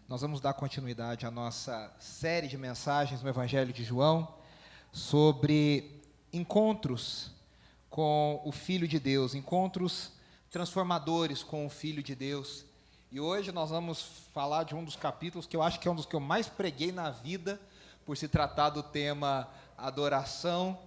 Nós vamos dar continuidade à nossa série de mensagens no Evangelho de João sobre encontros com o Filho de Deus, encontros transformadores com o Filho de Deus. E hoje nós vamos falar de um dos capítulos que eu acho que é um dos que eu mais preguei na vida, por se tratar do tema adoração.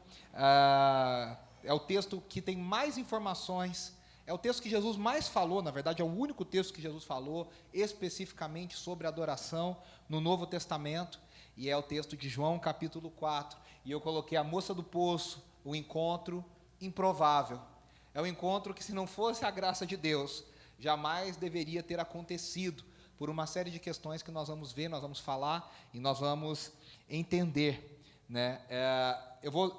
É o texto que tem mais informações. É o texto que Jesus mais falou, na verdade, é o único texto que Jesus falou especificamente sobre adoração no Novo Testamento, e é o texto de João, capítulo 4. E eu coloquei a moça do poço, o encontro improvável. É um encontro que, se não fosse a graça de Deus, jamais deveria ter acontecido, por uma série de questões que nós vamos ver, nós vamos falar e nós vamos entender, né?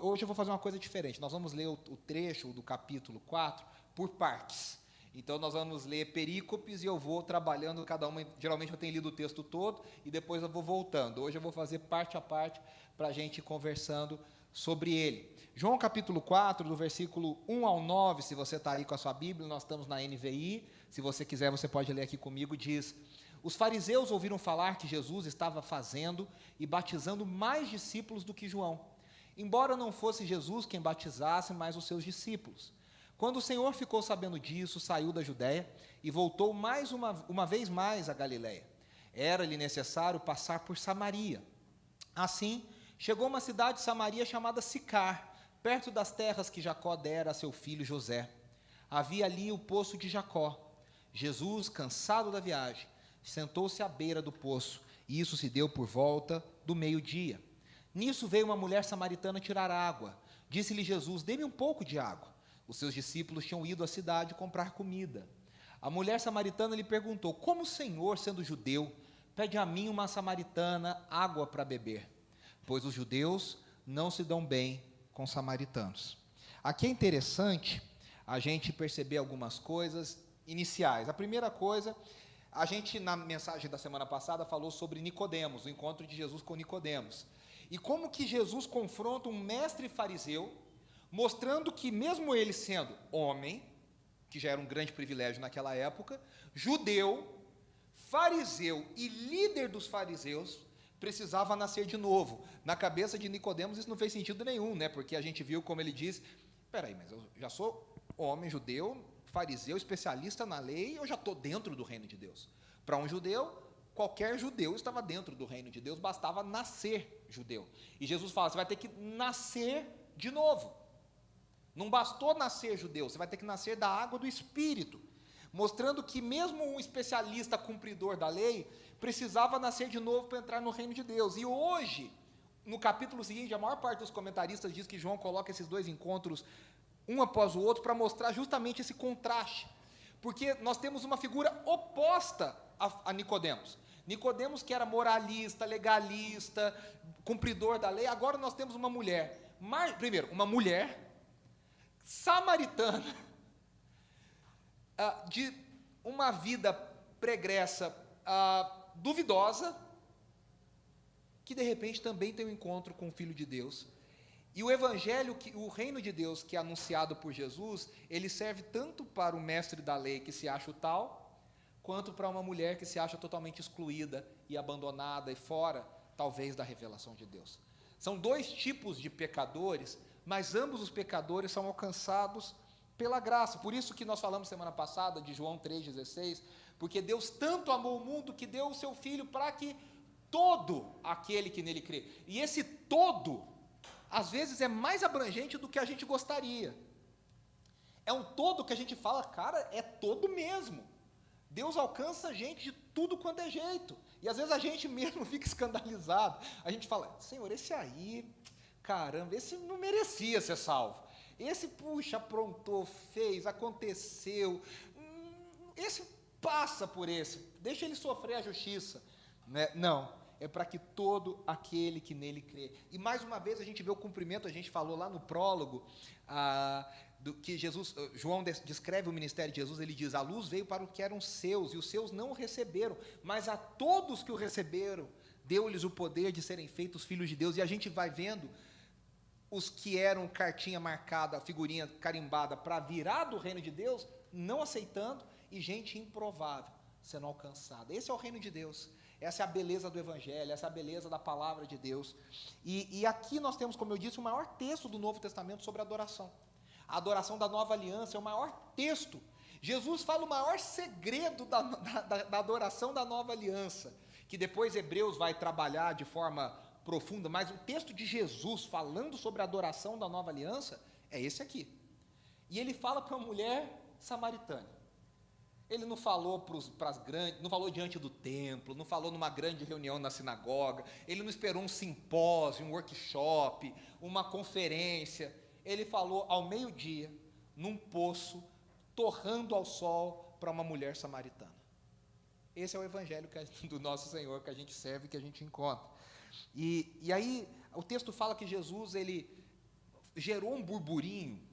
Hoje eu vou fazer uma coisa diferente. Nós vamos ler o trecho do capítulo 4 por partes. Então nós vamos ler perícopes e eu vou trabalhando cada uma. Geralmente eu tenho lido o texto todo e depois eu vou voltando. Hoje eu vou fazer parte a parte para a gente ir conversando sobre ele. João capítulo 4, do versículo 1 ao 9, se você está aí com a sua Bíblia, nós estamos na NVI, se você quiser você pode ler aqui comigo, diz: os fariseus ouviram falar que Jesus estava fazendo e batizando mais discípulos do que João, embora não fosse Jesus quem batizasse, mas os seus discípulos. Quando o Senhor ficou sabendo disso, saiu da Judéia e voltou mais uma vez mais a Galiléia. Era-lhe necessário passar por Samaria. Assim, chegou a uma cidade de Samaria chamada Sicar, perto das terras que Jacó dera a seu filho José. Havia ali o poço de Jacó. Jesus, cansado da viagem, sentou-se à beira do poço, e isso se deu por volta do meio-dia. Nisso veio uma mulher samaritana tirar água. Disse-lhe Jesus: dê-me um pouco de água. Os seus discípulos tinham ido à cidade comprar comida. A mulher samaritana lhe perguntou: como o Senhor, sendo judeu, pede a mim, uma samaritana, água para beber? Pois os judeus não se dão bem com samaritanos. Aqui é interessante a gente perceber algumas coisas iniciais. A primeira coisa, a gente na mensagem da semana passada falou sobre Nicodemos, o encontro de Jesus com Nicodemos. E como que Jesus confronta um mestre fariseu, mostrando que mesmo ele sendo homem, que já era um grande privilégio naquela época, judeu, fariseu e líder dos fariseus, precisava nascer de novo. Na cabeça de Nicodemos isso não fez sentido nenhum, né? Porque a gente viu como ele diz: peraí, mas eu já sou homem, judeu, fariseu, especialista na lei, eu já estou dentro do reino de Deus. Para um judeu, qualquer judeu estava dentro do reino de Deus, bastava nascer judeu. E Jesus fala: você vai ter que nascer de novo. Não bastou nascer judeu, você vai ter que nascer da água do Espírito, mostrando que mesmo um especialista cumpridor da lei precisava nascer de novo para entrar no reino de Deus. E hoje, no capítulo seguinte, a maior parte dos comentaristas diz que João coloca esses dois encontros um após o outro para mostrar justamente esse contraste, porque nós temos uma figura oposta a Nicodemos. Nicodemos, que era moralista, legalista, cumpridor da lei. Agora nós temos uma mulher, primeiro, uma mulher samaritana, de uma vida pregressa, duvidosa, que de repente também tem um encontro com o Filho de Deus. E o Evangelho, o reino de Deus que é anunciado por Jesus, ele serve tanto para o mestre da lei que se acha o tal, quanto para uma mulher que se acha totalmente excluída e abandonada e fora, talvez, da revelação de Deus. São dois tipos de pecadores, mas ambos os pecadores são alcançados pela graça. Por isso que nós falamos semana passada de João 3,16, porque Deus tanto amou o mundo que deu o seu Filho para que todo aquele que nele crê. E esse todo, às vezes, é mais abrangente do que a gente gostaria. É um todo que a gente fala: cara, é todo mesmo. Deus alcança a gente de tudo quanto é jeito. E às vezes a gente mesmo fica escandalizado. A gente fala: Senhor, esse aí, caramba, esse não merecia ser salvo. Esse, puxa, aprontou, fez, aconteceu. Esse passa por esse, deixa ele sofrer a justiça. Né? Não, é para que todo aquele que nele crê. E mais uma vez a gente vê o cumprimento, a gente falou lá no prólogo, que João descreve o ministério de Jesus. Ele diz: a luz veio para o que eram seus, e os seus não o receberam, mas a todos que o receberam, deu-lhes o poder de serem feitos filhos de Deus. E a gente vai vendo os que eram cartinha marcada, figurinha carimbada para virar do reino de Deus, não aceitando, e gente improvável sendo alcançada. Esse é o reino de Deus. Essa é a beleza do Evangelho, essa é a beleza da palavra de Deus. E aqui nós temos, como eu disse, o maior texto do Novo Testamento sobre adoração. A adoração da nova aliança é o maior texto. Jesus fala o maior segredo da adoração da nova aliança, que depois Hebreus vai trabalhar de forma profunda, mas o texto de Jesus falando sobre a adoração da nova aliança é esse aqui. E ele fala para uma mulher samaritana. Ele não falou não falou diante do templo, não falou numa grande reunião na sinagoga, ele não esperou um simpósio, um workshop, uma conferência. Ele falou ao meio-dia, num poço, torrando ao sol para uma mulher samaritana. Esse é o evangelho do nosso Senhor, que a gente serve, que a gente encontra. E aí, o texto fala que Jesus, ele gerou um burburinho,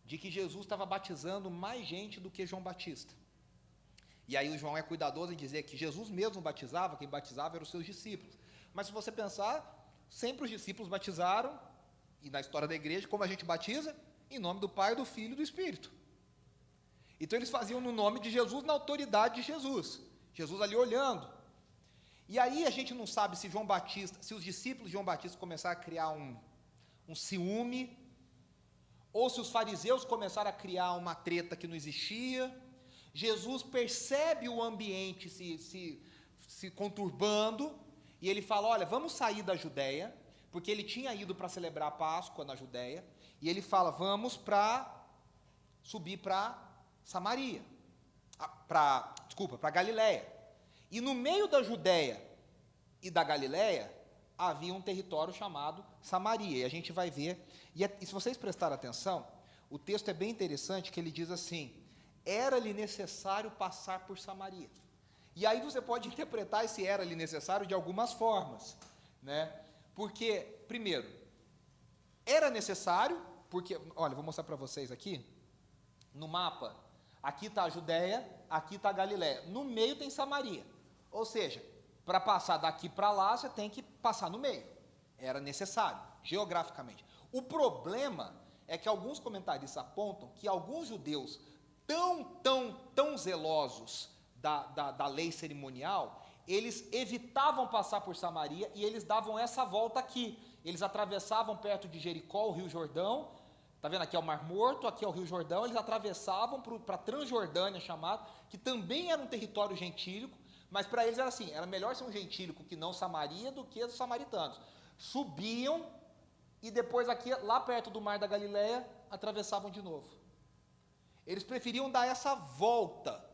de que Jesus estava batizando mais gente do que João Batista. E aí o João é cuidadoso em dizer que Jesus mesmo batizava, quem batizava eram os seus discípulos. Mas se você pensar, sempre os discípulos batizaram, e na história da igreja, como a gente batiza? Em nome do Pai, do Filho e do Espírito. Então eles faziam no nome de Jesus, na autoridade de Jesus. Jesus ali olhando. E aí a gente não sabe se João Batista, se os discípulos de João Batista começaram a criar um ciúme, ou se os fariseus começaram a criar uma treta que não existia. Jesus percebe o ambiente se conturbando, e ele fala, olha, vamos sair da Judéia, porque ele tinha ido para celebrar a Páscoa na Judéia, e ele fala, vamos subir para Samaria, para Galiléia. E no meio da Judéia e da Galiléia, havia um território chamado Samaria, e a gente vai ver, e se vocês prestarem atenção, o texto é bem interessante, que ele diz assim, era-lhe necessário passar por Samaria. E aí você pode interpretar esse era-lhe necessário de algumas formas, né? Porque, primeiro, era necessário, porque, olha, vou mostrar para vocês aqui, no mapa, aqui está a Judéia, aqui está a Galiléia, no meio tem Samaria, ou seja, para passar daqui para lá, você tem que passar no meio. Era necessário, geograficamente. O problema é que alguns comentaristas apontam que alguns judeus tão zelosos da lei cerimonial, eles evitavam passar por Samaria e eles davam essa volta aqui. Eles atravessavam perto de Jericó, o Rio Jordão. Está vendo? Aqui é o Mar Morto, aqui é o Rio Jordão. Eles atravessavam para a Transjordânia, chamado, que também era um território gentílico. Mas para eles era assim, era melhor ser um gentílico que não Samaria do que os samaritanos. Subiam e depois aqui, lá perto do Mar da Galileia, atravessavam de novo. Eles preferiam dar essa volta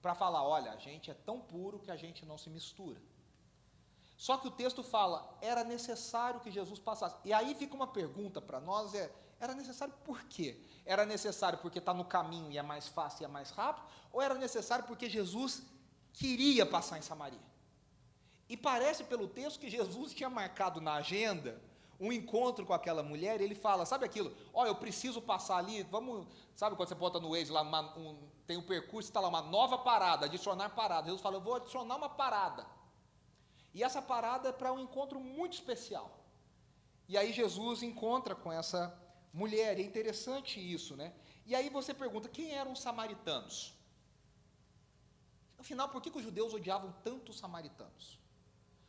para falar, olha, a gente é tão puro que a gente não se mistura. Só que o texto fala, era necessário que Jesus passasse. E aí fica uma pergunta para nós, era necessário por quê? Era necessário porque está no caminho e é mais fácil e é mais rápido? Ou era necessário porque Jesus queria passar em Samaria? E parece pelo texto que Jesus tinha marcado na agenda um encontro com aquela mulher, e ele fala, sabe aquilo, eu preciso passar ali, vamos, sabe quando você bota no Waze lá, tem um percurso, está lá, uma nova parada, adicionar parada, Jesus fala, eu vou adicionar uma parada, e essa parada é para um encontro muito especial, e aí Jesus encontra com essa mulher, é interessante isso, né, e aí você pergunta, quem eram os samaritanos? Afinal, por que os judeus odiavam tanto os samaritanos?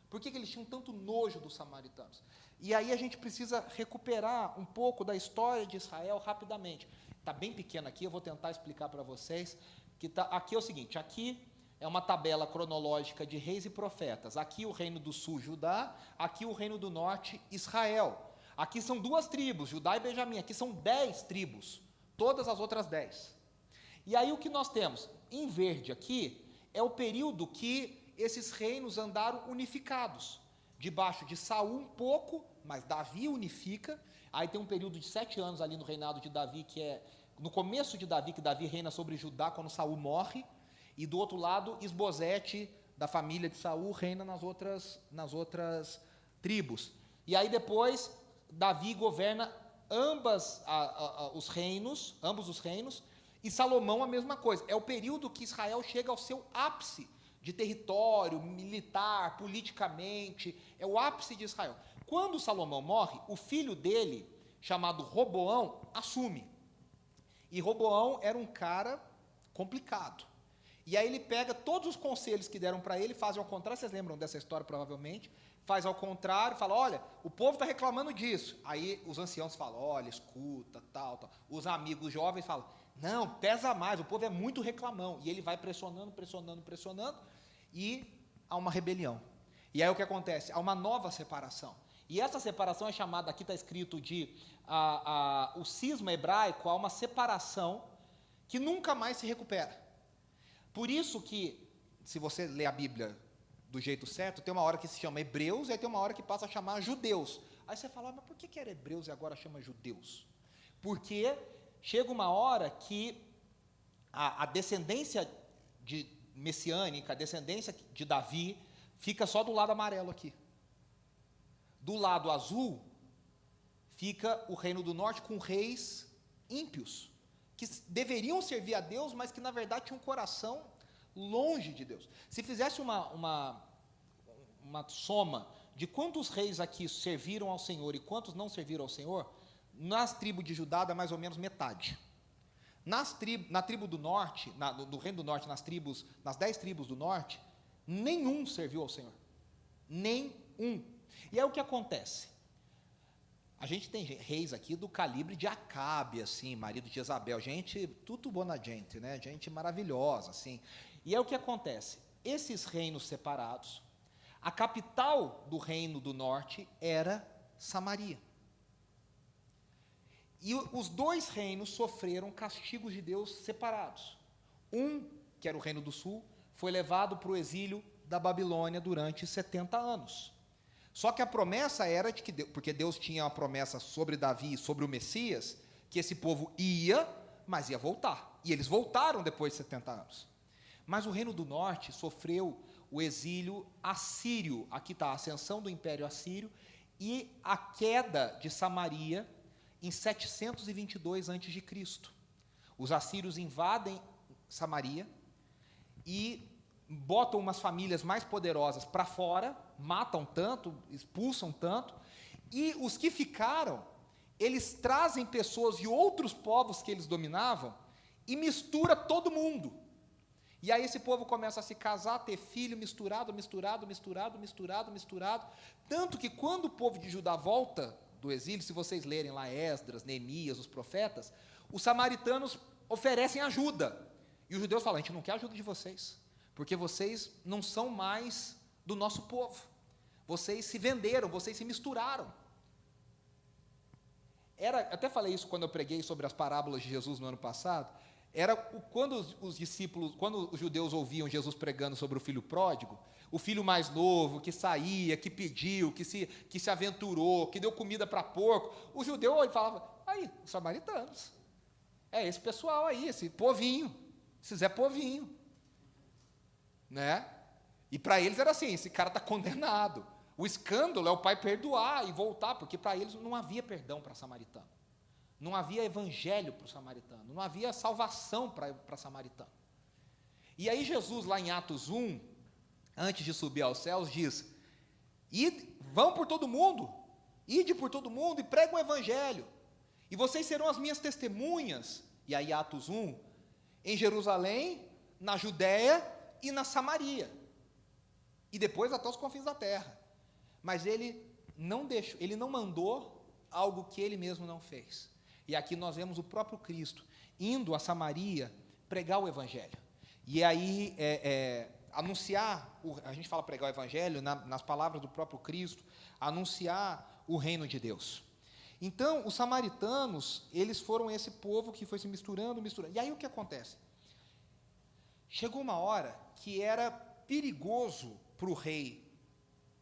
Por que eles tinham tanto nojo dos samaritanos? E aí a gente precisa recuperar um pouco da história de Israel rapidamente. Está bem pequeno aqui, eu vou tentar explicar para vocês. Aqui é o seguinte, aqui é uma tabela cronológica de reis e profetas. Aqui o reino do sul, Judá, aqui o reino do norte, Israel. Aqui são duas tribos, Judá e Benjamim. Aqui são 10 tribos, todas as outras 10. E aí o que nós temos? Em verde aqui é o período que esses reinos andaram unificados, debaixo de Saul um pouco, mas Davi unifica, aí tem um período de 7 anos ali no reinado de Davi, que é no começo de Davi, que Davi reina sobre Judá quando Saul morre, e do outro lado, Isbosete, da família de Saul, reina nas outras tribos. E aí depois, Davi governa ambos os reinos, e Salomão a mesma coisa, é o período que Israel chega ao seu ápice, de território, militar, politicamente, é o ápice de Israel. Quando Salomão morre, o filho dele, chamado Roboão, assume. E Roboão era um cara complicado. E aí ele pega todos os conselhos que deram para ele, fazem ao contrário, vocês lembram dessa história provavelmente, faz ao contrário, fala, olha, o povo está reclamando disso. Aí os anciãos falam, olha, escuta, tal, tal. Os amigos jovens falam, não, pesa mais, o povo é muito reclamão. E ele vai pressionando, pressionando, pressionando, e há uma rebelião. E aí o que acontece? Há uma nova separação. E essa separação é chamada, aqui está escrito o cisma hebraico, há uma separação que nunca mais se recupera. Por isso que, se você lê a Bíblia do jeito certo, tem uma hora que se chama Hebreus, e aí tem uma hora que passa a chamar Judeus. Aí você fala, mas por que era Hebreus e agora chama Judeus? Porque chega uma hora que a descendência messiânica, a descendência de Davi, fica só do lado amarelo aqui. Do lado azul, fica o reino do norte com reis ímpios, que deveriam servir a Deus, mas que na verdade tinham um coração longe de Deus. Se fizesse uma soma de quantos reis aqui serviram ao Senhor e quantos não serviram ao Senhor, nas tribos de Judá dá mais ou menos metade. Na tribo do norte, do reino do norte, nas 10 tribos do norte, nenhum serviu ao Senhor. Nenhum. E aí o que acontece? A gente tem reis aqui do calibre de Acabe, assim, marido de Jezabel, gente, tudo bona gente, né? Gente maravilhosa, assim. E aí o que acontece? Esses reinos separados, a capital do reino do norte era Samaria. E os dois reinos sofreram castigos de Deus separados. Um, que era o reino do sul, foi levado para o exílio da Babilônia durante 70 anos. Só que a promessa era de que, porque Deus tinha uma promessa sobre Davi, sobre o Messias, que esse povo ia, mas ia voltar. E eles voltaram depois de 70 anos. Mas o reino do norte sofreu o exílio assírio. Aqui está a ascensão do Império Assírio e a queda de Samaria em 722 a.C. Os assírios invadem Samaria e botam umas famílias mais poderosas para fora, matam tanto, expulsam tanto, e os que ficaram, eles trazem pessoas de outros povos que eles dominavam e mistura todo mundo. E aí esse povo começa a se casar, ter filho misturado, tanto que quando o povo de Judá volta do exílio, se vocês lerem lá Esdras, Neemias, os profetas, os samaritanos oferecem ajuda, e os judeus falam, a gente não quer ajuda de vocês, porque vocês não são mais do nosso povo, vocês se venderam, vocês se misturaram. Até falei isso quando eu preguei sobre as parábolas de Jesus no ano passado, quando os discípulos, quando os judeus ouviam Jesus pregando sobre o filho pródigo, o filho mais novo, que saía, que pediu, que se aventurou, que deu comida para porco, o judeu falava, aí, os samaritanos, esse pessoal aí, esse povinho, esse Zé Povinho, né? E para eles era assim, esse cara está condenado. O escândalo é o pai perdoar e voltar, porque para eles não havia perdão para samaritano. Não havia evangelho para o samaritano, não havia salvação para samaritano. E aí Jesus, lá em Atos 1, antes de subir aos céus, diz, vão por todo mundo, ide por todo mundo e pregam o evangelho, e vocês serão as minhas testemunhas, e aí Atos 1, em Jerusalém, na Judéia e na Samaria, e depois até os confins da terra. Mas ele não mandou algo que ele mesmo não fez. E aqui nós vemos o próprio Cristo indo a Samaria pregar o evangelho. E aí anunciar, a gente fala pregar o evangelho, nas palavras do próprio Cristo, anunciar o reino de Deus. Então, os samaritanos, eles foram esse povo que foi se misturando. E aí o que acontece? Chegou uma hora que era perigoso para o rei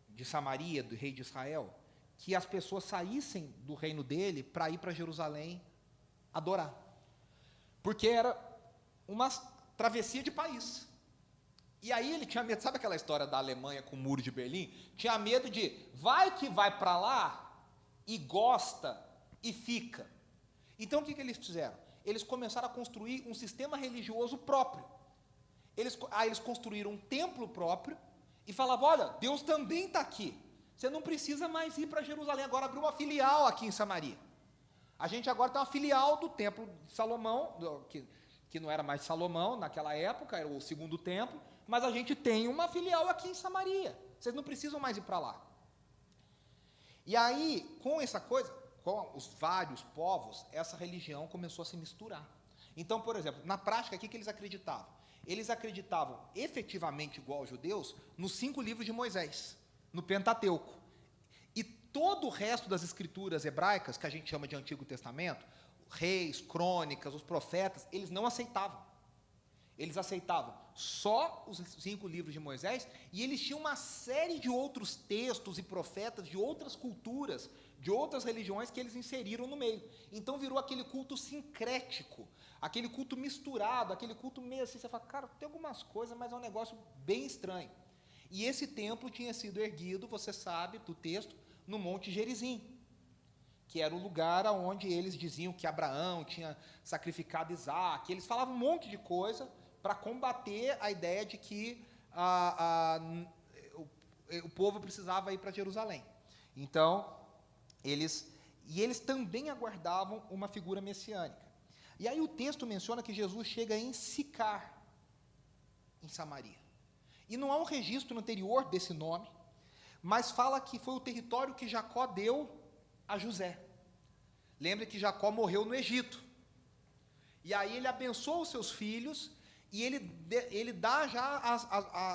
de Samaria, do rei de Israel, que as pessoas saíssem do reino dele para ir para Jerusalém adorar. Porque era uma travessia de país. E aí ele tinha medo, sabe aquela história da Alemanha com o muro de Berlim? Tinha medo de, vai que vai para lá e gosta e fica. Então o que eles fizeram? Eles começaram a construir um sistema religioso próprio. Eles construíram um templo próprio e falavam, olha, Deus também está aqui. Você não precisa mais ir para Jerusalém, agora abriu uma filial aqui em Samaria. A gente agora tem uma filial do templo de Salomão, que não era mais Salomão, naquela época, era o segundo templo, mas a gente tem uma filial aqui em Samaria, vocês não precisam mais ir para lá. E aí, com essa coisa, com os vários povos, essa religião começou a se misturar. Então, por exemplo, na prática, o que eles acreditavam? Eles acreditavam efetivamente, igual aos judeus, nos 5 livros de Moisés, no Pentateuco. E todo o resto das escrituras hebraicas, que a gente chama de Antigo Testamento, reis, crônicas, os profetas, eles não aceitavam. Eles aceitavam só os 5 livros de Moisés, e eles tinham uma série de outros textos e profetas de outras culturas, de outras religiões que eles inseriram no meio. Então virou aquele culto sincrético, aquele culto misturado, aquele culto meio assim, você fala, cara, tem algumas coisas, mas é um negócio bem estranho. E esse templo tinha sido erguido, você sabe, do texto, no Monte Gerizim, que era o lugar onde eles diziam que Abraão tinha sacrificado Isaac. Eles falavam um monte de coisa para combater a ideia de que o povo precisava ir para Jerusalém. Então, eles também aguardavam uma figura messiânica. E aí o texto menciona que Jesus chega em Sicar, em Samaria. E não há um registro anterior desse nome, mas fala que foi o território que Jacó deu a José. Lembra que Jacó morreu no Egito. E aí ele abençoa os seus filhos e ele dá já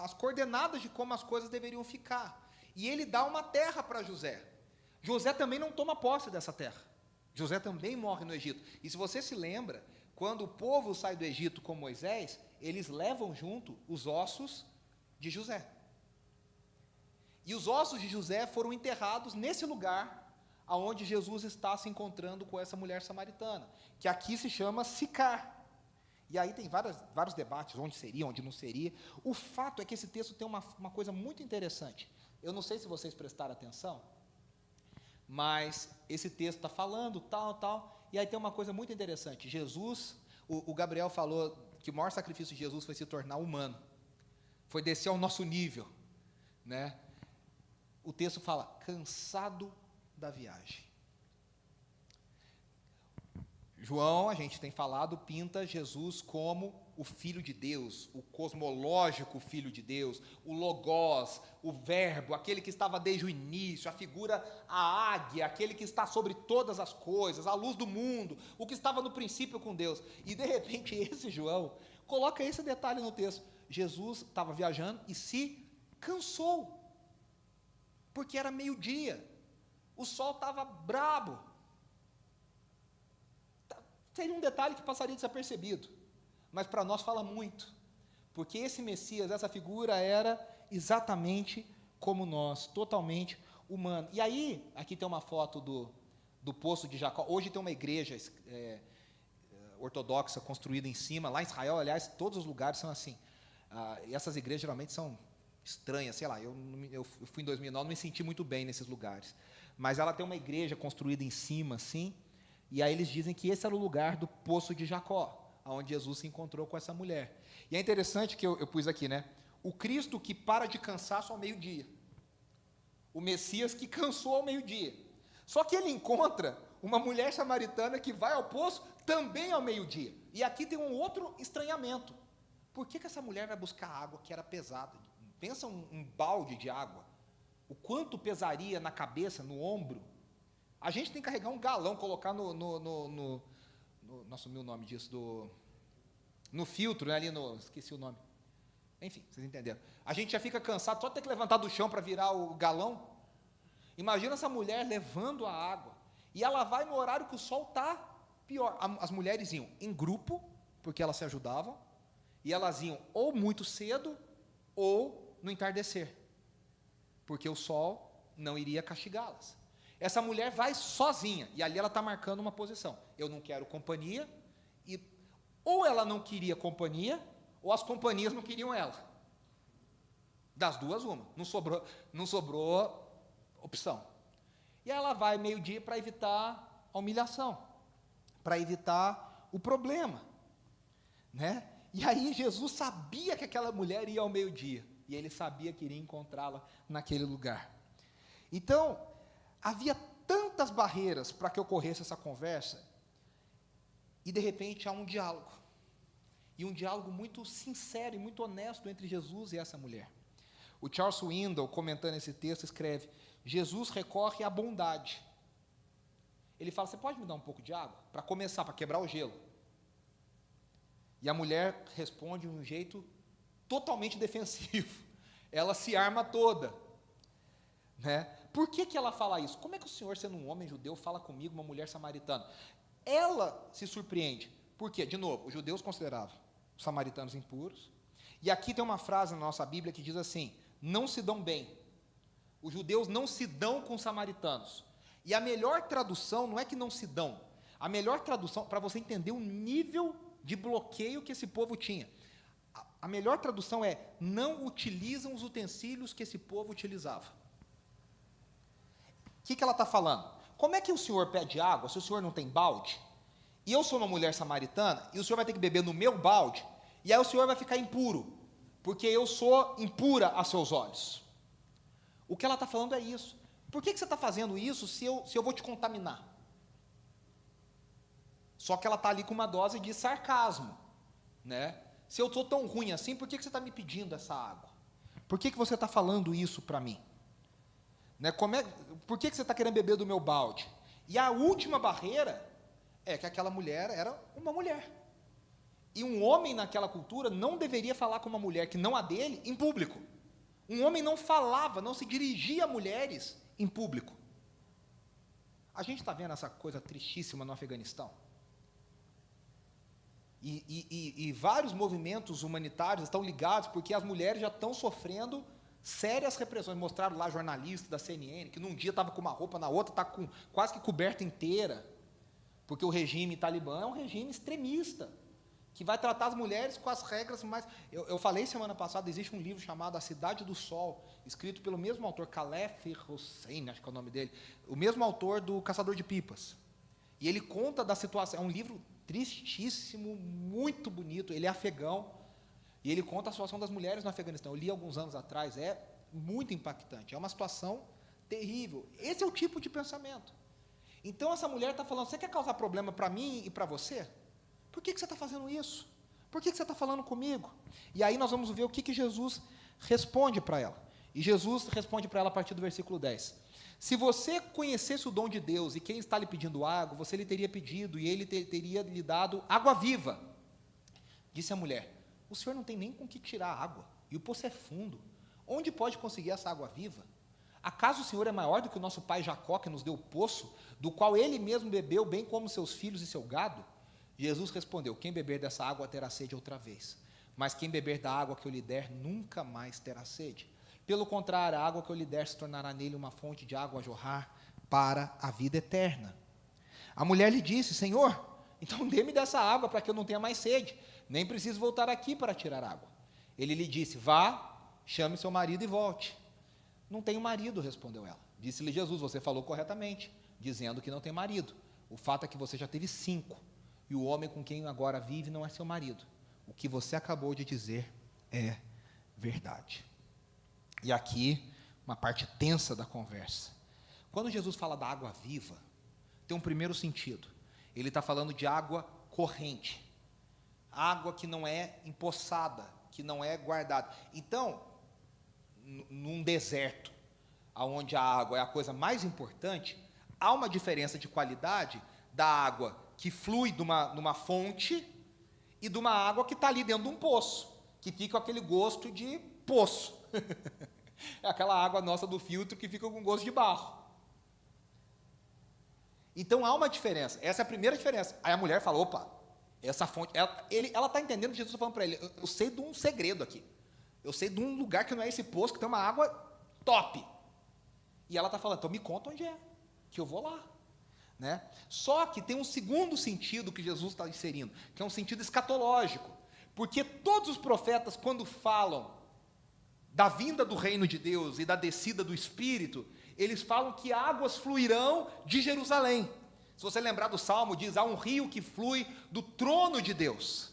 as coordenadas de como as coisas deveriam ficar. E ele dá uma terra para José. José também não toma posse dessa terra. José também morre no Egito. E se você se lembra, quando o povo sai do Egito com Moisés, eles levam junto os ossos de José. E os ossos de José foram enterrados nesse lugar aonde Jesus está se encontrando com essa mulher samaritana, que aqui se chama Sicar. E aí tem vários debates, onde seria, onde não seria. O fato é que esse texto tem uma coisa muito interessante. Eu não sei se vocês prestaram atenção, mas esse texto está falando, tal, e aí tem uma coisa muito interessante. Jesus, o Gabriel falou que o maior sacrifício de Jesus foi se tornar humano, foi descer ao nosso nível, né? O texto fala, cansado da viagem. João, a gente tem falado, pinta Jesus como o Filho de Deus, o cosmológico Filho de Deus, o Logos, o Verbo, aquele que estava desde o início, a figura, a águia, aquele que está sobre todas as coisas, a luz do mundo, o que estava no princípio com Deus. E de repente esse João coloca esse detalhe no texto. Jesus estava viajando e se cansou, porque era meio-dia, o sol estava brabo. Seria um detalhe que passaria desapercebido, mas para nós fala muito, porque esse Messias, essa figura era exatamente como nós, totalmente humano. E aí, aqui tem uma foto do Poço de Jacó. Hoje tem uma igreja ortodoxa construída em cima, lá em Israel, aliás, todos os lugares são assim. E essas igrejas geralmente são estranhas, sei lá, eu fui em 2009, não me senti muito bem nesses lugares, mas ela tem uma igreja construída em cima, assim, e aí eles dizem que esse era o lugar do Poço de Jacó, onde Jesus se encontrou com essa mulher. E é interessante que eu pus aqui, né? O Cristo que para de cansar só ao meio-dia. O Messias que cansou ao meio-dia. Só que ele encontra uma mulher samaritana que vai ao poço também ao meio-dia. E aqui tem um outro estranhamento. Por que essa mulher vai buscar água que era pesada? Pensa um balde de água. O quanto pesaria na cabeça, no ombro? A gente tem que carregar um galão, colocar nossa, o nome disso, no filtro, né, ali esqueci o nome. Enfim, vocês entenderam. A gente já fica cansado, só ter que levantar do chão para virar o galão. Imagina essa mulher levando a água. E ela vai no horário que o sol está pior. As mulheres iam em grupo, porque elas se ajudavam, e elas iam ou muito cedo, ou no entardecer, porque o sol não iria castigá-las. Essa mulher vai sozinha, e ali ela está marcando uma posição. Eu não quero companhia, e ou ela não queria companhia, ou as companhias não queriam ela. Das duas, uma. Não sobrou opção. E ela vai meio-dia para evitar a humilhação, para evitar o problema, né? E aí Jesus sabia que aquela mulher ia ao meio-dia, e ele sabia que iria encontrá-la naquele lugar. Então, havia tantas barreiras para que ocorresse essa conversa, e de repente há um diálogo. e um diálogo muito sincero e muito honesto entre Jesus e essa mulher. O Charles Swindoll, comentando esse texto, escreve: Jesus recorre à bondade. Ele fala: você pode me dar um pouco de água? Para começar, para quebrar o gelo. E a mulher responde de um jeito totalmente defensivo. Ela se arma toda. Né? Por que ela fala isso? Como é que o Senhor, sendo um homem judeu, fala comigo, uma mulher samaritana? Ela se surpreende. Por quê? De novo, os judeus consideravam os samaritanos impuros. E aqui tem uma frase na nossa Bíblia que diz assim: não se dão bem. Os judeus não se dão com os samaritanos. E a melhor tradução não é que não se dão. A melhor tradução, para você entender o nível de bloqueio que esse povo tinha, a melhor tradução é: não utilizam os utensílios que esse povo utilizava. O que ela está falando? Como é que o senhor pede água se o senhor não tem balde? E eu sou uma mulher samaritana, e o senhor vai ter que beber no meu balde, e aí o senhor vai ficar impuro, porque eu sou impura a seus olhos. O que ela está falando é isso. Por que você está fazendo isso se eu vou te contaminar? Só que ela está ali com uma dose de sarcasmo, né? Se eu sou tão ruim assim, por que você está me pedindo essa água? Por que você está falando isso para mim? Né? Por que você está querendo beber do meu balde? E a última barreira é que aquela mulher era uma mulher. E um homem naquela cultura não deveria falar com uma mulher que não a dele em público. Um homem não falava, não se dirigia a mulheres em público. A gente está vendo essa coisa tristíssima no Afeganistão. E vários movimentos humanitários estão ligados porque as mulheres já estão sofrendo sérias repressões. Mostraram lá jornalistas da CNN, que num dia estava com uma roupa, na outra está com quase que coberta inteira, porque o regime talibã é um regime extremista, que vai tratar as mulheres com as regras mais... Eu falei semana passada, existe um livro chamado A Cidade do Sol, escrito pelo mesmo autor, Khaled Hosseini, acho que é o nome dele, o mesmo autor do Caçador de Pipas. E ele conta da situação, é um livro tristíssimo, muito bonito, ele é afegão, e ele conta a situação das mulheres no Afeganistão. Eu li alguns anos atrás, é muito impactante, é uma situação terrível. Esse é o tipo de pensamento. Então essa mulher está falando: você quer causar problema para mim e para você? Por que você está fazendo isso? Por que você está falando comigo? E aí nós vamos ver o que Jesus responde para ela. E Jesus responde para ela a partir do versículo 10. Se você conhecesse o dom de Deus e quem está lhe pedindo água, você lhe teria pedido e ele teria lhe dado água viva. Disse a mulher: o senhor não tem nem com que tirar água, e o poço é fundo. Onde pode conseguir essa água viva? Acaso o senhor é maior do que o nosso pai Jacó, que nos deu o poço, do qual ele mesmo bebeu, bem como seus filhos e seu gado? Jesus respondeu: quem beber dessa água terá sede outra vez, mas quem beber da água que eu lhe der nunca mais terá sede. Pelo contrário, a água que eu lhe der se tornará nele uma fonte de água a jorrar para a vida eterna. A mulher lhe disse: Senhor, então dê-me dessa água para que eu não tenha mais sede, nem preciso voltar aqui para tirar água. Ele lhe disse: vá, chame seu marido e volte. Não tenho marido, respondeu ela. Disse-lhe Jesus: você falou corretamente, dizendo que não tem marido. O fato é que você já teve 5, e o homem com quem agora vive não é seu marido. O que você acabou de dizer é verdade. E aqui, uma parte tensa da conversa. Quando Jesus fala da água viva, tem um primeiro sentido. Ele está falando de água corrente. Água que não é empoçada, que não é guardada. Então, num deserto, onde a água é a coisa mais importante, há uma diferença de qualidade da água que flui numa fonte e de uma água que está ali dentro de um poço, que fica com aquele gosto de poço. É aquela água nossa do filtro que fica com gosto de barro. Então há uma diferença, essa é a primeira diferença. Aí a mulher fala: opa, essa fonte, ela está entendendo que Jesus está falando para ele: eu sei de um segredo aqui, eu sei de um lugar que não é esse poço, que tem uma água top. E ela está falando: então me conta onde é, que eu vou lá. Né? Só que tem um segundo sentido que Jesus está inserindo, que é um sentido escatológico, porque todos os profetas, quando falam da vinda do reino de Deus e da descida do Espírito, eles falam que águas fluirão de Jerusalém. Se você lembrar do Salmo, diz: há um rio que flui do trono de Deus.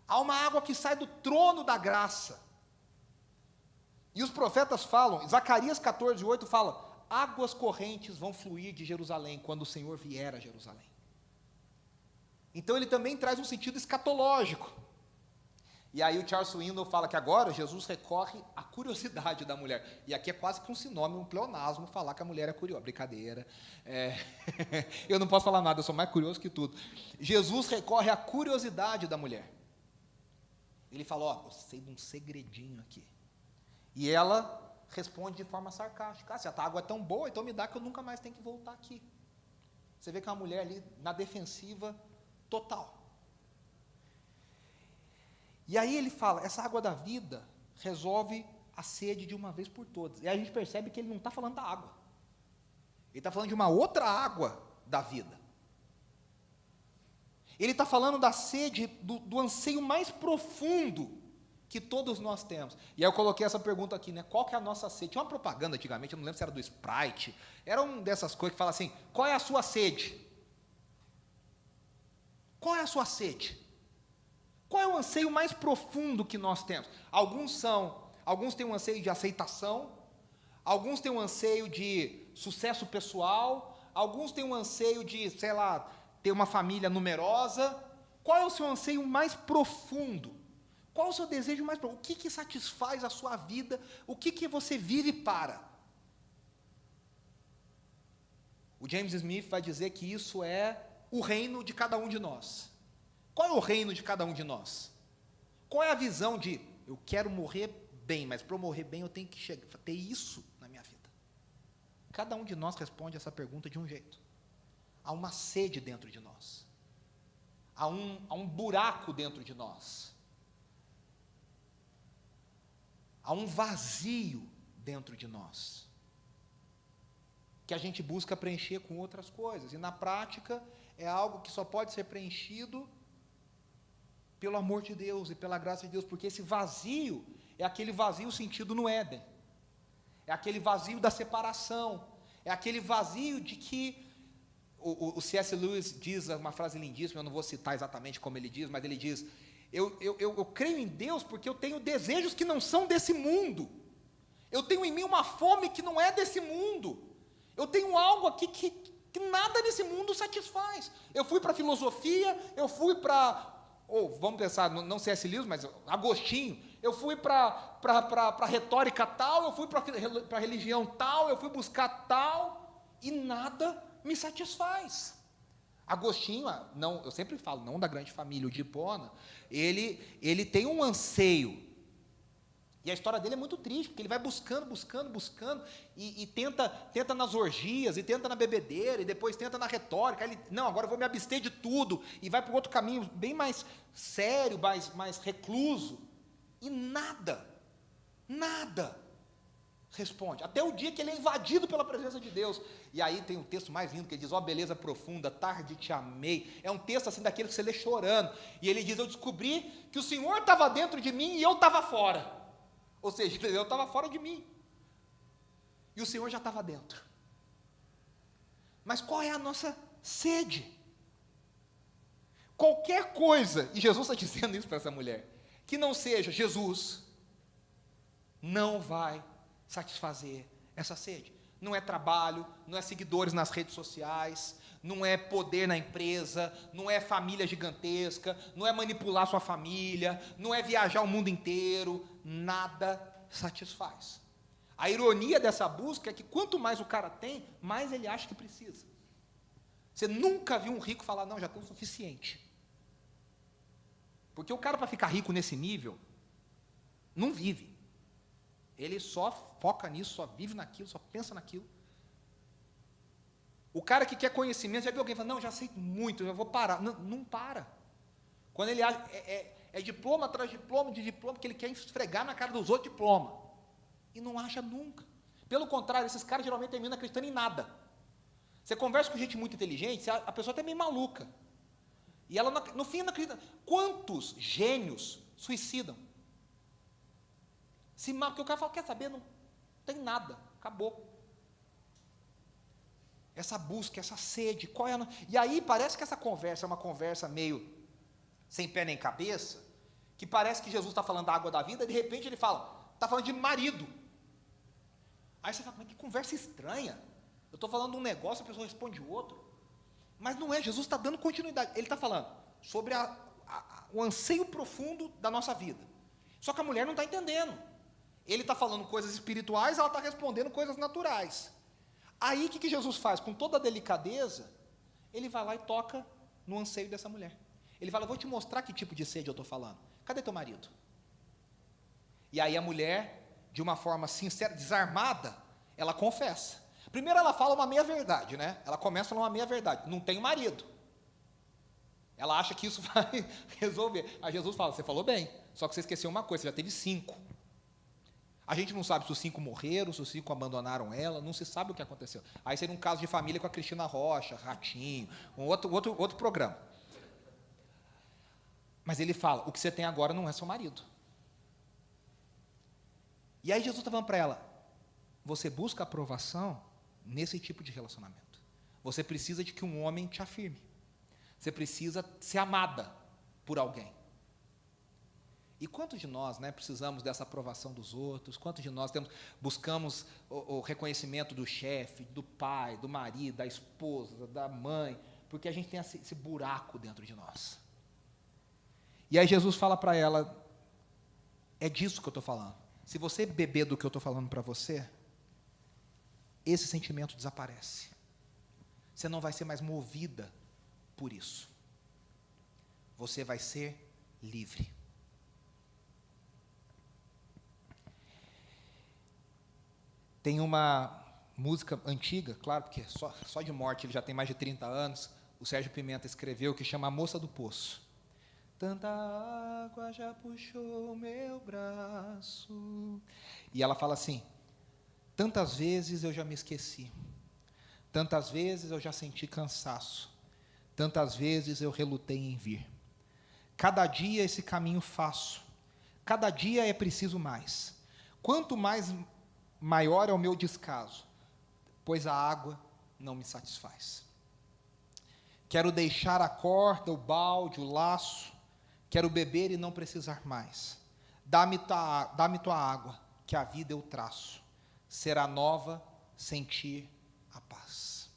Há uma água que sai do trono da graça. E os profetas falam, Zacarias 14:8 fala: águas correntes vão fluir de Jerusalém quando o Senhor vier a Jerusalém. Então ele também traz um sentido escatológico. E aí o Charles Swindoll fala que agora Jesus recorre à curiosidade da mulher. E aqui é quase que um sinônimo, um pleonasmo, falar que a mulher é curiosa. Brincadeira. Eu não posso falar nada, eu sou mais curioso que tudo. Jesus recorre à curiosidade da mulher. Ele fala, eu sei de um segredinho aqui. E ela responde de forma sarcástica. Se a água é tão boa, então me dá que eu nunca mais tenho que voltar aqui. Você vê que é uma mulher ali na defensiva total. E aí ele fala, essa água da vida resolve a sede de uma vez por todas. E aí a gente percebe que ele não está falando da água. Ele está falando de uma outra água da vida. Ele está falando da sede, do anseio mais profundo que todos nós temos. E aí eu coloquei essa pergunta aqui, qual que é a nossa sede? Tinha uma propaganda antigamente, eu não lembro se era do Sprite, era uma dessas coisas que fala assim, qual é a sua sede? Qual é a sua sede? Qual é o anseio mais profundo que nós temos? Alguns têm um anseio de aceitação, alguns têm um anseio de sucesso pessoal, alguns têm um anseio de, ter uma família numerosa. Qual é o seu anseio mais profundo? Qual é o seu desejo mais profundo? O que satisfaz a sua vida? O que você vive para? O James Smith vai dizer que isso é o reino de cada um de nós. Qual é o reino de cada um de nós? Qual é a visão de, eu quero morrer bem, mas para eu morrer bem eu tenho que ter isso na minha vida? Cada um de nós responde essa pergunta de um jeito. Há uma sede dentro de nós. Há um buraco dentro de nós. Há um vazio dentro de nós. Que a gente busca preencher com outras coisas. E na prática é algo que só pode ser preenchido pelo amor de Deus e pela graça de Deus, porque esse vazio é aquele vazio sentido no Éden, é aquele vazio da separação, é aquele vazio de que, o C.S. Lewis diz uma frase lindíssima, eu não vou citar exatamente como ele diz, mas ele diz, eu creio em Deus porque eu tenho desejos que não são desse mundo, eu tenho em mim uma fome que não é desse mundo, eu tenho algo aqui que nada nesse mundo satisfaz. Eu fui para a filosofia, eu fui para... vamos pensar, não C.S. Lewis, mas Agostinho, eu fui para a retórica tal, eu fui para a religião tal, eu fui buscar tal, e nada me satisfaz. Agostinho, eu sempre falo, não da grande família, o de Hipona, ele tem um anseio, e a história dele é muito triste, porque ele vai buscando, e tenta nas orgias, e tenta na bebedeira, e depois tenta na retórica, agora eu vou me abster de tudo, e vai para um outro caminho bem mais sério, mais recluso, e nada responde, até o dia que ele é invadido pela presença de Deus, e aí tem um texto mais lindo, que ele diz, beleza profunda, tarde te amei, é um texto assim, daquele que você lê chorando, e ele diz, eu descobri que o Senhor estava dentro de mim, e eu estava fora, ou seja, eu estava fora de mim, e o Senhor já estava dentro. Mas qual é a nossa sede? Qualquer coisa, e Jesus está dizendo isso para essa mulher, que não seja Jesus, não vai satisfazer essa sede. Não é trabalho, não é seguidores nas redes sociais, não é poder na empresa, não é família gigantesca, não é manipular sua família, não é viajar o mundo inteiro, nada satisfaz. A ironia dessa busca é que quanto mais o cara tem, mais ele acha que precisa. Você nunca viu um rico falar, não, já tenho o suficiente. Porque o cara, para ficar rico nesse nível, não vive. Ele só foca nisso, só vive naquilo, só pensa naquilo. O cara que quer conhecimento, já viu alguém falando, não, já sei muito, já vou parar. Não para. Quando ele é diploma atrás de diploma, porque ele quer esfregar na cara dos outros diploma. E não acha nunca. Pelo contrário, esses caras geralmente terminam acreditando em nada. Você conversa com gente muito inteligente, a pessoa até meio maluca. E ela, no fim, não acredita. Quantos gênios suicidam? Porque o cara fala, quer saber? Não tem nada, acabou. Essa busca, essa sede, qual é e aí parece que essa conversa é uma conversa meio sem pé nem cabeça, que parece que Jesus está falando da água da vida, e de repente ele fala, está falando de marido. Aí você fala, mas que conversa estranha. Eu estou falando um negócio, a pessoa responde outro. Mas não é, Jesus está dando continuidade. Ele está falando, sobre o anseio profundo da nossa vida. Só que a mulher não está entendendo. Ele está falando coisas espirituais, ela está respondendo coisas naturais. Aí, o que Jesus faz? Com toda a delicadeza, ele vai lá e toca no anseio dessa mulher. Ele fala, eu vou te mostrar que tipo de sede eu estou falando. Cadê teu marido? E aí a mulher, de uma forma sincera, desarmada, ela confessa. Primeiro ela fala uma meia-verdade, né? Ela começa falando uma meia-verdade. Não tenho marido. Ela acha que isso vai resolver. Aí Jesus fala, você falou bem, só que você esqueceu uma coisa, você já teve 5. A gente não sabe se os 5 morreram, se os 5 abandonaram ela, não se sabe o que aconteceu. Aí seria um caso de família com a Cristina Rocha, Ratinho, um outro programa. Mas ele fala, o que você tem agora não é seu marido. E aí Jesus está falando para ela, você busca aprovação nesse tipo de relacionamento. Você precisa de que um homem te afirme. Você precisa ser amada por alguém. E quantos de nós, né, precisamos dessa aprovação dos outros? Quantos de nós buscamos o reconhecimento do chefe, do pai, do marido, da esposa, da mãe, porque a gente tem esse buraco dentro de nós. E aí Jesus fala para ela, é disso que eu estou falando. Se você beber do que eu estou falando para você, esse sentimento desaparece. Você não vai ser mais movida por isso. Você vai ser livre. Tem uma música antiga, claro, porque só de morte ele já tem mais de 30 anos, o Sérgio Pimenta escreveu, que chama A Moça do Poço. Tanta água já puxou meu braço. E ela fala assim, tantas vezes eu já me esqueci, tantas vezes eu já senti cansaço, tantas vezes eu relutei em vir. Cada dia esse caminho faço, cada dia é preciso mais. Quanto mais maior é o meu descaso, pois a água não me satisfaz. Quero deixar a corda, o balde, o laço, quero beber e não precisar mais. Dá-me tua água, que a vida eu traço. Será nova sentir a paz.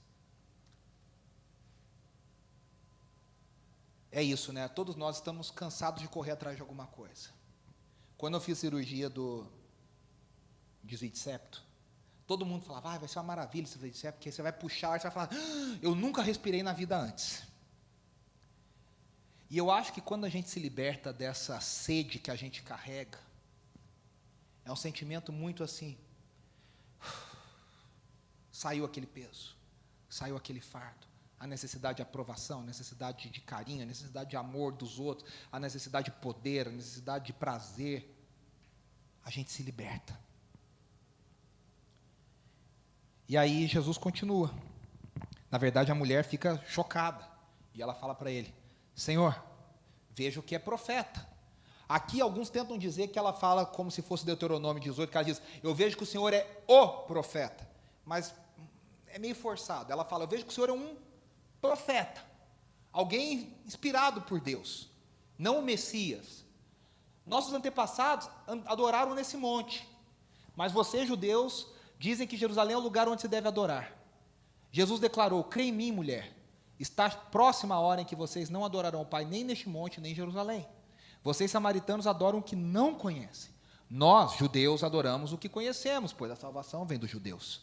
É isso, né? Todos nós estamos cansados de correr atrás de alguma coisa. Quando eu fiz cirurgia do desvio de septo, todo mundo falava, vai ser uma maravilha esse desvio de septo, porque você vai puxar, você vai falar, eu nunca respirei na vida antes. E eu acho que quando a gente se liberta dessa sede que a gente carrega, é um sentimento muito assim, saiu aquele peso, saiu aquele fardo, a necessidade de aprovação, a necessidade de carinho, a necessidade de amor dos outros, a necessidade de poder, a necessidade de prazer, a gente se liberta. E aí Jesus continua. Na verdade, a mulher fica chocada. E ela fala para ele, Senhor, vejo que é profeta. Aqui alguns tentam dizer que ela fala como se fosse Deuteronômio 18, que ela diz, eu vejo que o Senhor é o profeta. Mas é meio forçado. Ela fala, eu vejo que o Senhor é um profeta. Alguém inspirado por Deus. Não o Messias. Nossos antepassados adoraram nesse monte. Mas vocês, judeus, dizem que Jerusalém é o lugar onde se deve adorar. Jesus declarou, crê em mim, mulher, está próxima a hora em que vocês não adorarão o Pai, nem neste monte, nem em Jerusalém. Vocês, samaritanos, adoram o que não conhecem. Nós, judeus, adoramos o que conhecemos, pois a salvação vem dos judeus.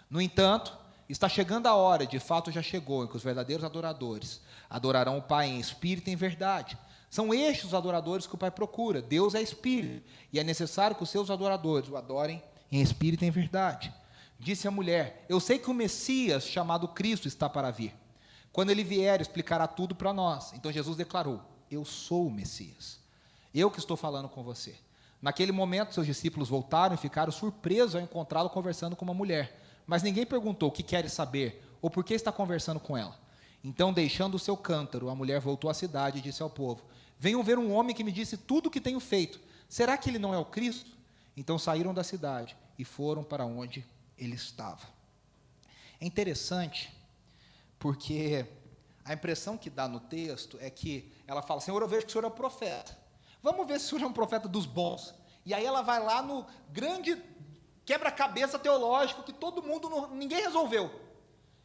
No entanto, está chegando a hora, de fato já chegou, em que os verdadeiros adoradores adorarão o Pai em espírito e em verdade. São estes os adoradores que o Pai procura. Deus é espírito, e é necessário que os seus adoradores o adorem em espírito e em verdade. Disse a mulher, eu sei que o Messias, chamado Cristo, está para vir. Quando ele vier, explicará tudo para nós. Então Jesus declarou, eu sou o Messias. Eu que estou falando com você. Naquele momento, seus discípulos voltaram e ficaram surpresos ao encontrá-lo conversando com uma mulher. Mas ninguém perguntou o que queres saber, ou por que está conversando com ela. Então, deixando o seu cântaro, a mulher voltou à cidade e disse ao povo, venham ver um homem que me disse tudo o que tenho feito. Será que ele não é o Cristo? Então saíram da cidade e foram para onde ele estava. É interessante, porque a impressão que dá no texto é que ela fala, Senhor, eu vejo que o Senhor é um profeta. Vamos ver se o Senhor é um profeta dos bons. E aí ela vai lá no grande quebra-cabeça teológico que todo mundo, ninguém resolveu.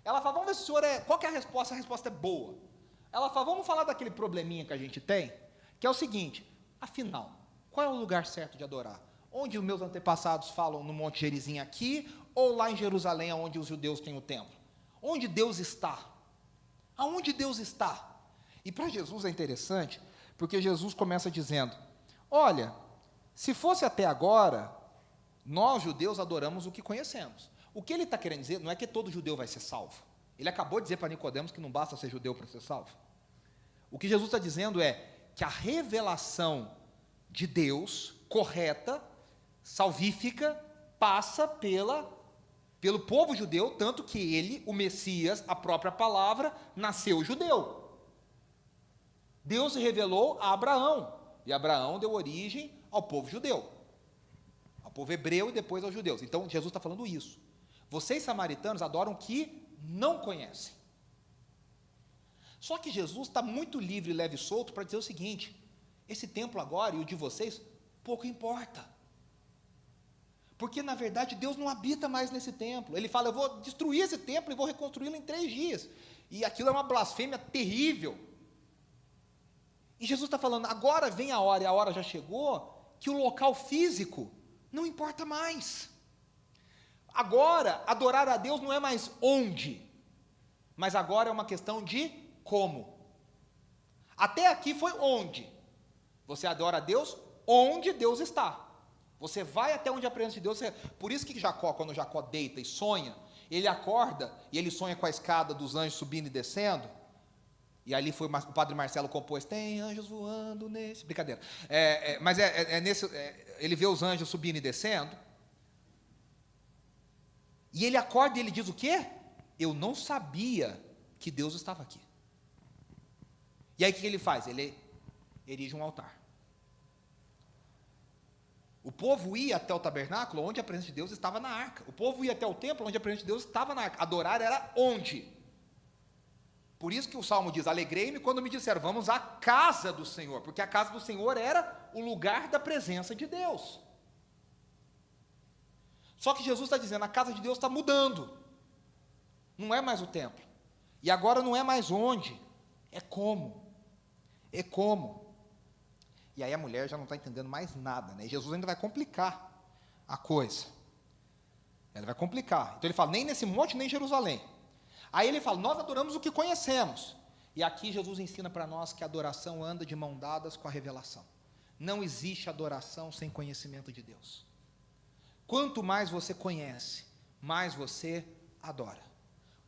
Ela fala, vamos ver se o Senhor é... Qual que é a resposta? A resposta é boa. Ela fala, vamos falar daquele probleminha que a gente tem, que é o seguinte, afinal, qual é o lugar certo de adorar? Onde os meus antepassados falam no Monte Gerizim aqui, ou lá em Jerusalém, onde os judeus têm o templo? Onde Deus está? Aonde Deus está? E para Jesus é interessante, porque Jesus começa dizendo, olha, se fosse até agora, nós judeus adoramos o que conhecemos. O que ele está querendo dizer não é que todo judeu vai ser salvo. Ele acabou de dizer para Nicodemos que não basta ser judeu para ser salvo. O que Jesus está dizendo é que a revelação de Deus, correta, salvífica, passa pelo povo judeu, tanto que ele, o Messias, a própria palavra, nasceu judeu. Deus se revelou a Abraão, e Abraão deu origem ao povo judeu, ao povo hebreu e depois aos judeus. Então, Jesus está falando isso. Vocês, samaritanos, adoram o que não conhecem. Só que Jesus está muito livre, leve e solto para dizer o seguinte, esse templo agora e o de vocês, pouco importa. Porque, na verdade, Deus não habita mais nesse templo. Ele fala, eu vou destruir esse templo e vou reconstruí-lo em 3 dias. E aquilo é uma blasfêmia terrível. E Jesus está falando, agora vem a hora, e a hora já chegou, que o local físico não importa mais. Agora, adorar a Deus não é mais onde, mas agora é uma questão de como. Até aqui foi onde. Você adora a Deus onde Deus está. Você vai até onde a presença de Deus. Por isso que Jacó, quando Jacó deita e sonha, ele acorda e ele sonha com a escada dos anjos subindo e descendo. E ali foi o padre Marcelo compôs, tem anjos voando nesse... Brincadeira. Mas ele vê os anjos subindo e descendo. E ele acorda e ele diz o quê? Eu não sabia que Deus estava aqui. E aí o que ele faz? Ele erige um altar. O povo ia até o tabernáculo, onde a presença de Deus estava na arca. O povo ia até o templo, onde a presença de Deus estava na arca. Adorar era onde? Por isso que o Salmo diz, alegrei-me quando me disseram, vamos à casa do Senhor, porque a casa do Senhor era o lugar da presença de Deus. Só que Jesus está dizendo, a casa de Deus está mudando, não é mais o templo, e agora não é mais onde, é como, e aí a mulher já não está entendendo mais nada, né? E Jesus ainda vai complicar a coisa, ele vai complicar, então ele fala, nem nesse monte, nem em Jerusalém. Aí ele fala, nós adoramos o que conhecemos. E aqui Jesus ensina para nós que a adoração anda de mão dadas com a revelação. Não existe adoração sem conhecimento de Deus. Quanto mais você conhece, mais você adora.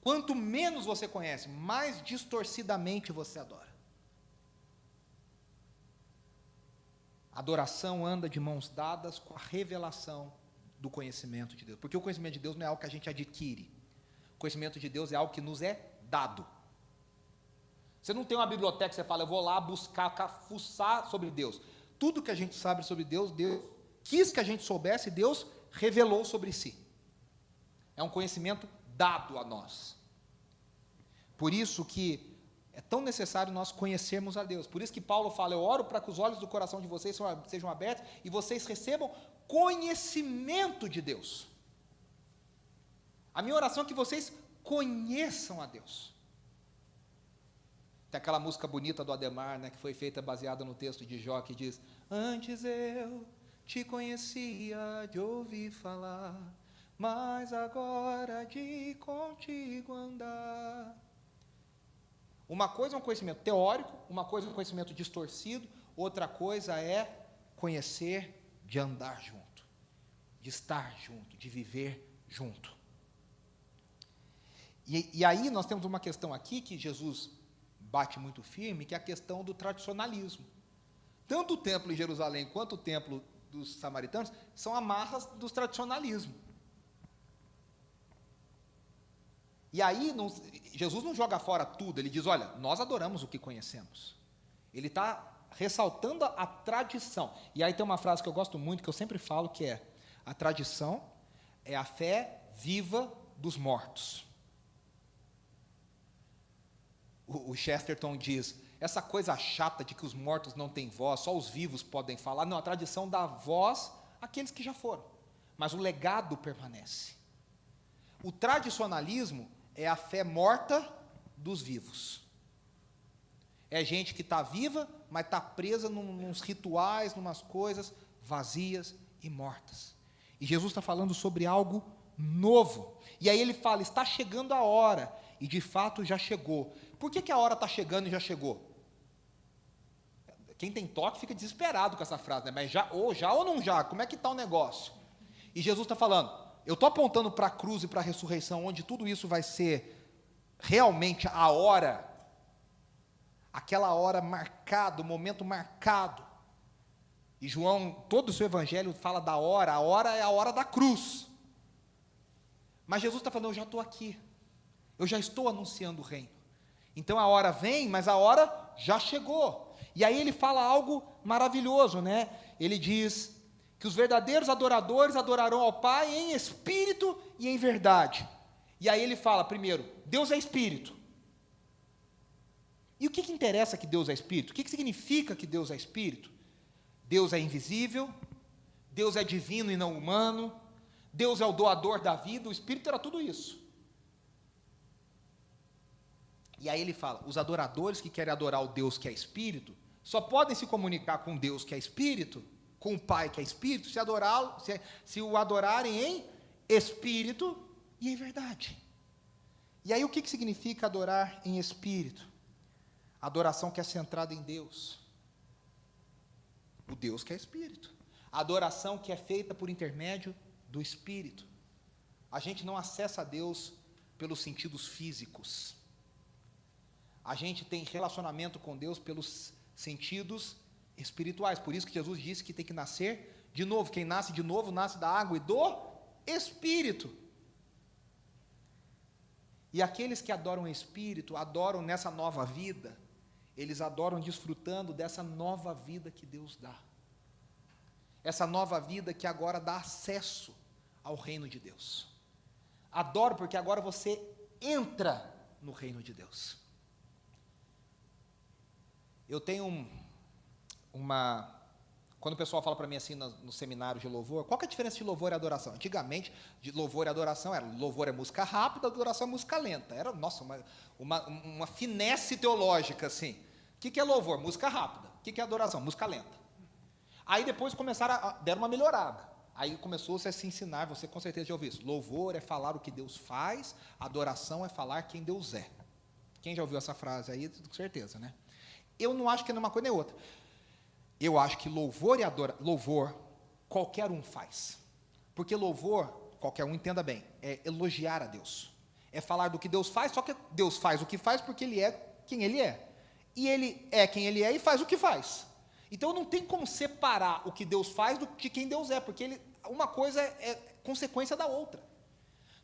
Quanto menos você conhece, mais distorcidamente você adora. A adoração anda de mãos dadas com a revelação do conhecimento de Deus. Porque o conhecimento de Deus não é algo que a gente adquire. O conhecimento de Deus é algo que nos é dado. Você não tem uma biblioteca que você fala, eu vou lá buscar, fuçar sobre Deus. Tudo que a gente sabe sobre Deus, Deus quis que a gente soubesse, Deus revelou sobre si. É um conhecimento dado a nós. Por isso que é tão necessário nós conhecermos a Deus. Por isso que Paulo fala, eu oro para que os olhos do coração de vocês sejam abertos e vocês recebam conhecimento de Deus. A minha oração é que vocês conheçam a Deus. Tem aquela música bonita do Ademar, né, que foi feita baseada no texto de Jó, que diz, antes eu te conhecia de ouvir falar, mas agora de contigo andar. Uma coisa é um conhecimento teórico, uma coisa é um conhecimento distorcido, outra coisa é conhecer de andar junto, de estar junto, de viver junto. E aí nós temos uma questão aqui que Jesus bate muito firme, que é a questão do tradicionalismo. Tanto o templo em Jerusalém quanto o templo dos samaritanos são amarras do tradicionalismo. E aí Jesus não joga fora tudo, ele diz, olha, nós adoramos o que conhecemos. Ele está ressaltando a tradição. E aí tem uma frase que eu gosto muito, que eu sempre falo, que é, a tradição é a fé viva dos mortos. O Chesterton diz, essa coisa chata de que os mortos não têm voz, só os vivos podem falar, não, a tradição dá voz àqueles que já foram, mas o legado permanece. O tradicionalismo é a fé morta dos vivos. É gente que está viva, mas está presa nos rituais, numas coisas vazias e mortas. E Jesus está falando sobre algo novo. E aí ele fala, está chegando a hora. E de fato já chegou. Por que a hora está chegando e já chegou? Quem tem toque fica desesperado com essa frase, né? Mas já ou não já? Como é que está o negócio? E Jesus está falando, eu estou apontando para a cruz e para a ressurreição, onde tudo isso vai ser realmente a hora, aquela hora marcada, o momento marcado. E João, todo o seu evangelho fala da hora, a hora é a hora da cruz. Mas Jesus está falando, eu já estou aqui, eu já estou anunciando o reino. Então a hora vem, mas a hora já chegou. E aí ele fala algo maravilhoso, né? Ele diz que os verdadeiros adoradores adorarão ao Pai em espírito e em verdade. E aí ele fala, primeiro, Deus é espírito. E o que interessa que Deus é espírito? O que significa que Deus é espírito? Deus é invisível, Deus é divino e não humano, Deus é o doador da vida, o espírito era tudo isso. E aí ele fala, os adoradores que querem adorar o Deus que é espírito, só podem se comunicar com Deus que é espírito, com o Pai que é espírito, se o adorarem em espírito e em verdade. E aí o que significa adorar em espírito? Adoração que é centrada em Deus. O Deus que é espírito. A adoração que é feita por intermédio do espírito. A gente não acessa a Deus pelos sentidos físicos. A gente tem relacionamento com Deus pelos sentidos espirituais. Por isso que Jesus disse que tem que nascer de novo. Quem nasce de novo, nasce da água e do Espírito. E aqueles que adoram o Espírito, adoram nessa nova vida, eles adoram desfrutando dessa nova vida que Deus dá. Essa nova vida que agora dá acesso ao reino de Deus. Adoro porque agora você entra no reino de Deus. Eu tenho quando o pessoal fala para mim assim no seminário de louvor, qual que é a diferença de louvor e adoração? Antigamente, de louvor e adoração era, louvor é música rápida, adoração é música lenta. Era, nossa, uma finesse teológica, assim. O que é louvor? Música rápida. O que é adoração? Música lenta. Aí depois deram uma melhorada. Aí começou-se a se ensinar, você com certeza já ouviu isso. Louvor é falar o que Deus faz, adoração é falar quem Deus é. Quem já ouviu essa frase aí, com certeza, né? Eu não acho que é uma coisa nem outra. Eu acho que louvor, qualquer um faz. Porque louvor, qualquer um entenda bem, é elogiar a Deus. É falar do que Deus faz, só que Deus faz o que faz porque Ele é quem Ele é. E Ele é quem Ele é e faz o que faz. Então não tem como separar o que Deus faz de quem Deus é, porque uma coisa é consequência da outra.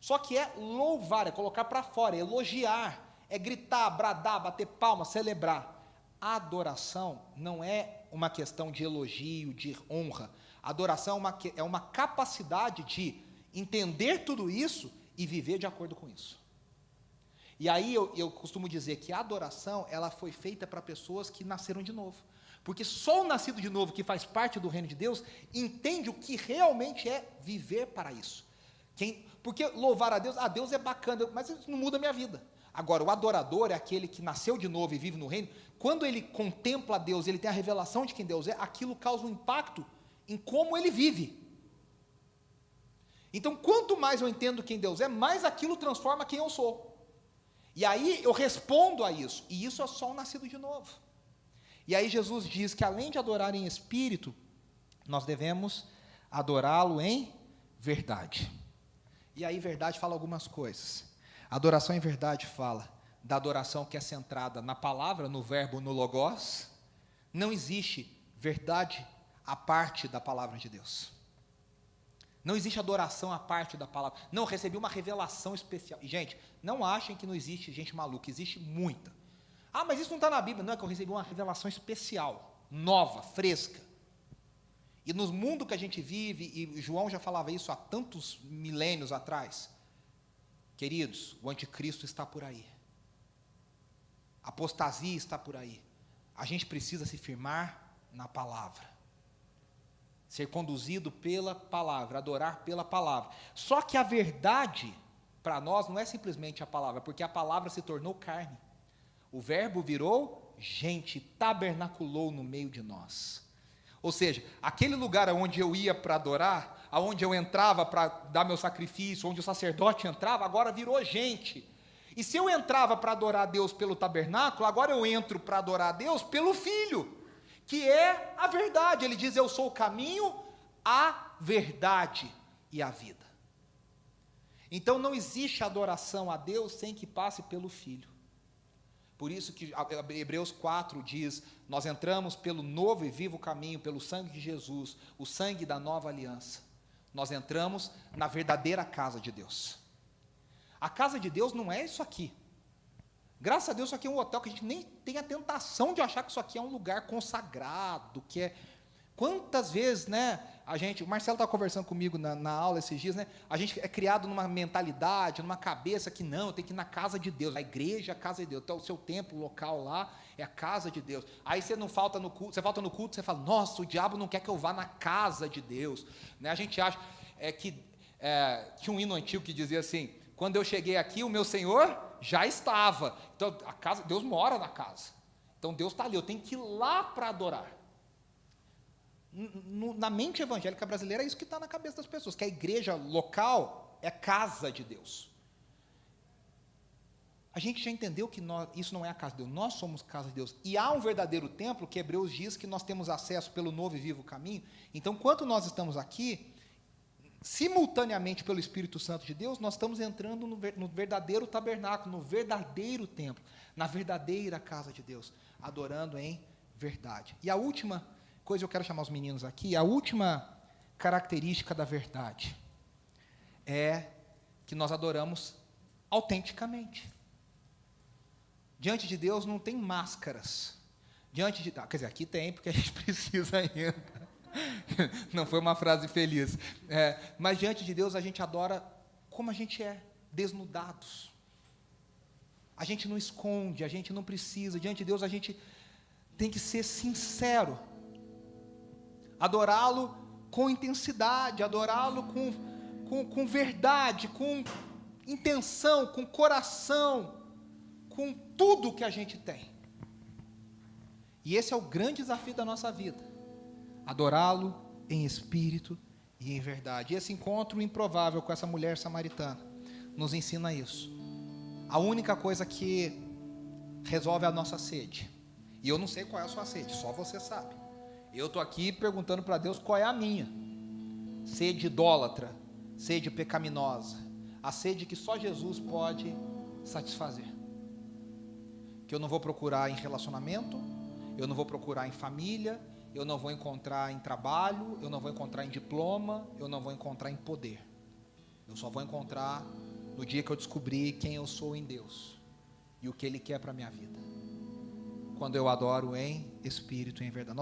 Só que é louvar, é colocar para fora, é elogiar, é gritar, bradar, bater palma, celebrar. A adoração não é uma questão de elogio, de honra. A adoração é uma capacidade de entender tudo isso e viver de acordo com isso. E aí eu costumo dizer que a adoração, ela foi feita para pessoas que nasceram de novo. Porque só o nascido de novo, que faz parte do reino de Deus, entende o que realmente é viver para isso. Porque louvar a Deus é bacana, mas isso não muda a minha vida. Agora, o adorador é aquele que nasceu de novo e vive no reino. Quando ele contempla Deus, ele tem a revelação de quem Deus é, aquilo causa um impacto em como ele vive. Então, quanto mais eu entendo quem Deus é, mais aquilo transforma quem eu sou. E aí eu respondo a isso. E isso é só um nascido de novo. E aí Jesus diz que além de adorar em espírito, nós devemos adorá-lo em verdade. E aí verdade fala algumas coisas. Adoração em verdade fala da adoração que é centrada na palavra, no verbo, no logos. Não existe verdade à parte da palavra de Deus. Não existe adoração à parte da palavra. Não, eu recebi uma revelação especial. E, gente, não achem que não existe gente maluca, existe muita. Ah, mas isso não está na Bíblia. Não, é que eu recebi uma revelação especial, nova, fresca. E no mundo que a gente vive, e João já falava isso há tantos milênios atrás, queridos, o anticristo está por aí. A apostasia está por aí. A gente precisa se firmar na palavra. Ser conduzido pela palavra, adorar pela palavra. Só que a verdade, para nós, não é simplesmente a palavra, porque a palavra se tornou carne. O verbo virou gente, tabernaculou no meio de nós. Ou seja, aquele lugar onde eu ia para adorar, aonde eu entrava para dar meu sacrifício, onde o sacerdote entrava, agora virou gente. E se eu entrava para adorar a Deus pelo tabernáculo, agora eu entro para adorar a Deus pelo Filho, que é a verdade. Ele diz: eu sou o caminho, a verdade e a vida. Então não existe adoração a Deus sem que passe pelo Filho. Por isso que Hebreus 4 diz: nós entramos pelo novo e vivo caminho, pelo sangue de Jesus, o sangue da nova aliança. Nós entramos na verdadeira casa de Deus. A casa de Deus não é isso aqui. Graças a Deus, isso aqui é um hotel que a gente nem tem a tentação de achar que isso aqui é um lugar consagrado, que é... Quantas vezes, né, o Marcelo estava conversando comigo na aula esses dias, né, a gente é criado numa mentalidade, numa cabeça que não, tem que ir na casa de Deus, a igreja é a casa de Deus, então o seu templo local lá é a casa de Deus. Aí você não falta no culto, você fala: nossa, o diabo não quer que eu vá na casa de Deus, né? A gente acha que tinha um hino antigo que dizia assim: quando eu cheguei aqui, o meu Senhor já estava. Então, a casa, Deus mora na casa. Então, Deus está ali, eu tenho que ir lá para adorar. Na mente evangélica brasileira, é isso que está na cabeça das pessoas, que a igreja local é casa de Deus. A gente já entendeu que isso não é a casa de Deus, nós somos casa de Deus. E há um verdadeiro templo, que Hebreus diz que nós temos acesso pelo novo e vivo caminho. Então, enquanto nós estamos aqui, simultaneamente pelo Espírito Santo de Deus, nós estamos entrando no verdadeiro tabernáculo, no verdadeiro templo, na verdadeira casa de Deus, adorando em verdade. E a última coisa eu quero chamar os meninos aqui, a última característica da verdade é que nós adoramos autenticamente. Diante de Deus não tem máscaras. Quer dizer, aqui tem, porque a gente precisa ainda. Não foi uma frase feliz. Mas diante de Deus a gente adora como a gente é, desnudados. A gente não esconde, a gente não precisa. Diante de Deus a gente tem que ser sincero. Adorá-lo com intensidade, adorá-lo com verdade, com intenção, com coração, com tudo que a gente tem. E esse é o grande desafio da nossa vida: adorá-lo em espírito e em verdade. E esse encontro improvável com essa mulher samaritana nos ensina isso. A única coisa que resolve a nossa sede, e eu não sei qual é a sua sede, só você sabe. Eu estou aqui perguntando para Deus qual é a minha. Sede idólatra, sede pecaminosa, a sede que só Jesus pode satisfazer. Que eu não vou procurar em relacionamento, eu não vou procurar em família, eu não vou encontrar em trabalho, eu não vou encontrar em diploma, eu não vou encontrar em poder. Eu só vou encontrar no dia que eu descobrir quem eu sou em Deus e o que Ele quer para a minha vida. Quando eu adoro em espírito e em verdade.